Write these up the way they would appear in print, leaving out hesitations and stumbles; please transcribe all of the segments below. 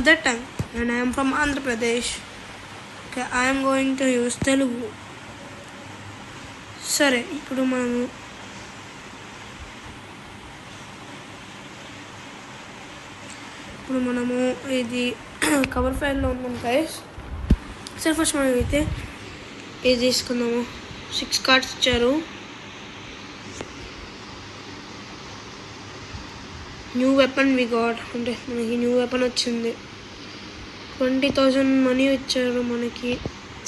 that time, and I am from Andhra Pradesh. Okay, I am going to use Telugu. సరే ఇప్పుడు మనము ఇది cover ఫైల్లో ఉన్నాం గైస్. సరే ఫస్ట్ మనం అయితే ఇది తీసుకుందాము. 6 కార్డ్స్ ఇచ్చారు. న్యూ వెపన్ వి గాట్, అంటే మనకి న్యూ వెపన్ వచ్చింది. 20,000 మనీ ఇచ్చారు మనకి.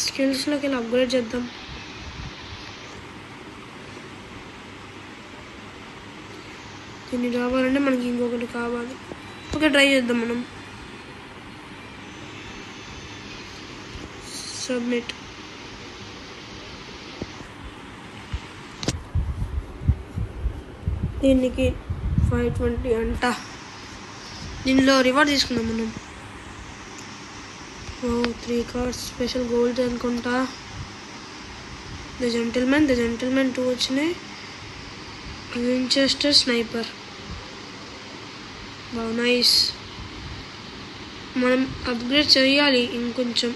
స్కిల్స్లోకి వెళ్ళి అప్గ్రేడ్ చేద్దాం. దీన్ని రావాలంటే మనకి ఇంకొకటి కావాలి. ఓకే, ట్రై చేద్దాం మనం. సబ్మిట్. దీనికి 520 అంట. దీనిలో రివార్డ్ తీసుకుందాం మనం. 3 కార్డ్స్ స్పెషల్ గోల్డ్ అనుకుంటా. ద జెంటిల్మెన్ 2 వచ్చినాయి. Winchester sniper, nice. మనం అప్గ్రేడ్ చేయాలి ఇంకొంచెం.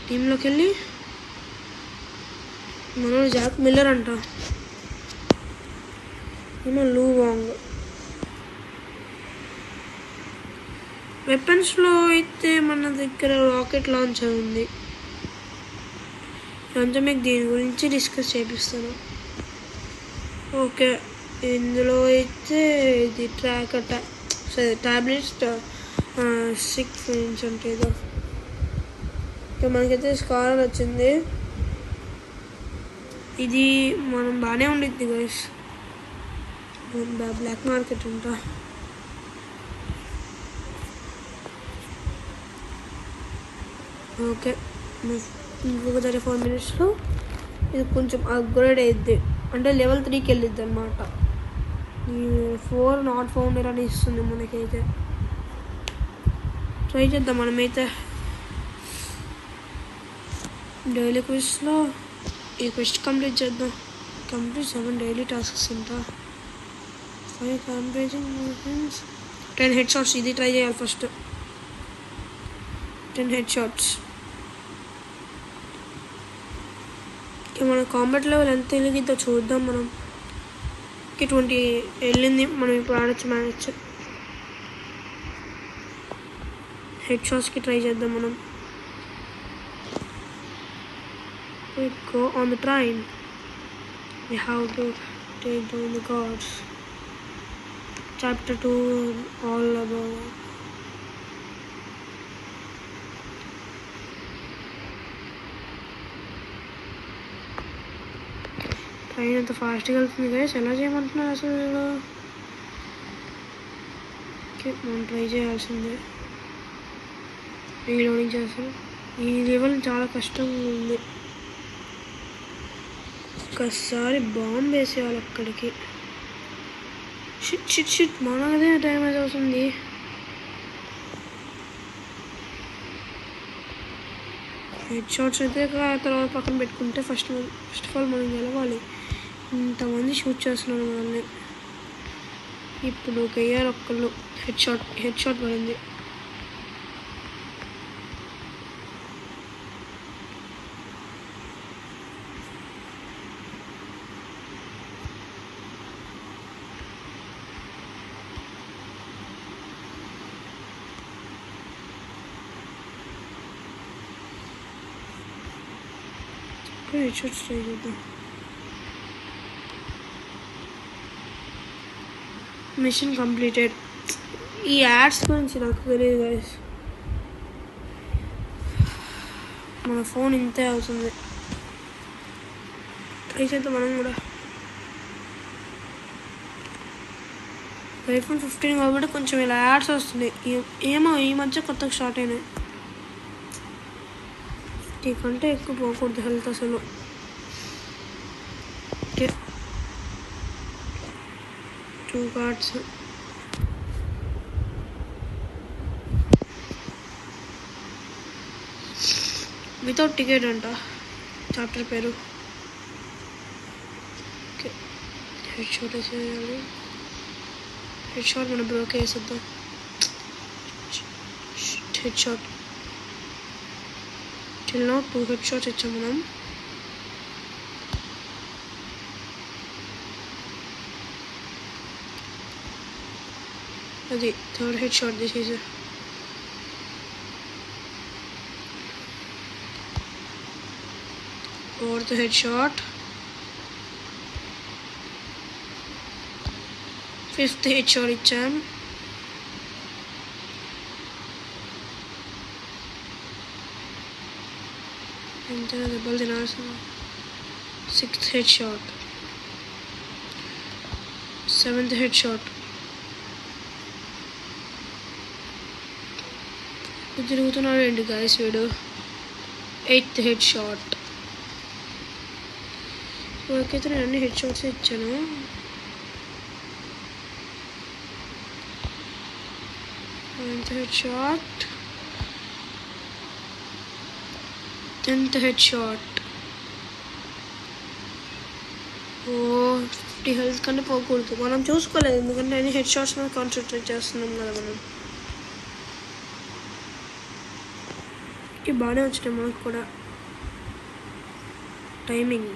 టీంలోకి వెళ్ళి మనోడు జాక్ మిల్లర్ అంట, ఏమో లూ వాంగ్. వెపన్స్లో అయితే మన దగ్గర రాకెట్ లాంచర్ ఉంది. అంతా మీకు దీని గురించి డిస్కస్ చేపిస్తాను. ఓకే, ఇందులో అయితే ఇది టాబ్లెట్స్ 6 ఇంచ్ అంటే ఏదో. ఓకే, మనకైతే స్కాలర్ వచ్చింది. ఇది మనం బాగానే ఉండిద్ది గైస్. బ్లాక్ మార్కెట్ ఉంటా. ఓకే, ఇంకొక 34 మినిట్స్లో ఇది కొంచెం అప్గ్రేడ్ అయ్యిద్ది, అంటే లెవెల్ 3కి వెళ్ళిద్ది అనమాట. ఈ 4 నాట్ ఫౌండర్ అని ఇస్తుంది మనకైతే. ట్రై చేద్దాం మనమైతే. డైలీ క్విజ్లో ఈ క్వెస్ట్ కంప్లీట్ చేద్దాం. కంప్లీట్ 7 డైలీ టాస్క్స్ ఉంటా. 5 కంప్లీటింగ్ 10 హెడ్ షాట్స్. ఇది ట్రై చేయాలి ఫస్ట్. 10 head shots. మన కాంబాట్ లెవెల్ ఎంత వెలిగిద్దో చూద్దాం మనం. 20 వెళ్ళింది. మనం ఇప్పుడు ఆడచ్చు మ్యాచ్. హెడ్ షాట్స్కి ట్రై చేద్దాం మనం. We go on the train. We have to take down the guards. Chapter 2 all about. Train అంత ఫాస్ట్గా వెళ్తుంది గైస్. ఎలా చేయమంటున్నారు అసలు? ఓకే, మనం ట్రై చేయాల్సిందే. రీలోడింగ్ చేస్తాం. ఈ లెవెల్ చాలా కష్టంగా ఉంది. ఒక్కసారి బాంబు వేసేయాలి అక్కడికి. షిట్ మనదే టైం అయితే అవుతుంది. హెడ్ షాట్స్ అయితే తర్వాత పక్కన పెట్టుకుంటే ఫస్ట్ ఆఫ్ ఆల్ మనం గెలవాలి. ఇంతమంది షూట్ చేస్తున్నారు మనల్ని. ఇప్పుడు గయ్యారు ఒక్కళ్ళు. హెడ్ షాట్ పడింది. హెడ్ షాట్స్ ట్రై చేద్దాం. Machine completed. ఈ యాడ్స్ గురించి నాకు తెలియదు గైస్. మన ఫోన్ ఇంతే అవుతుంది. ట్రై చేద్దాం మనం కూడా. ఐఫోన్ 15 కాబట్టి కొంచెం ఇలా యాడ్స్ వస్తున్నాయి. ఏమో ఈ మధ్య కొత్తగా స్టార్ట్ అయినాయి. కంటే ఎక్కువ పోకూడదు హెల్త్ అసలు. Okay, 2 cards. వితౌట్ టికెట్ అంట చాప్టర్ పేరు. ఓకే, హెడ్ షాట్ వేసేయాలి. హెడ్ షాట్ మన బ్రోకే వేసేద్దాం. Head shot. Till now 2 head shots ఇచ్చాం మనం. అది third head shot. This is fourth head shot. Fifth head shot ఇచ్చాం. ఎంతైనా దెబ్బలు తినాల్సిన. Sixth head shot. Seventh head shot. తిరుగుతున్నాడు ఏంటి గాయస్ వీడు. Eighth head shot. ఇప్పటికైతే నేను అన్ని హెడ్ షాట్స్ ఇచ్చాను. Ninth head shot. 10th head shot. 50 health కన్నా పోకూడదు. మనం చూసుకోలేదు ఎందుకంటే అన్ని హెడ్ షాట్స్ మీద కాన్సన్ట్రేట్ చేస్తున్నాం కదా మనం. బాగానే వచ్చినాయి మనకు కూడా టైమింగ్.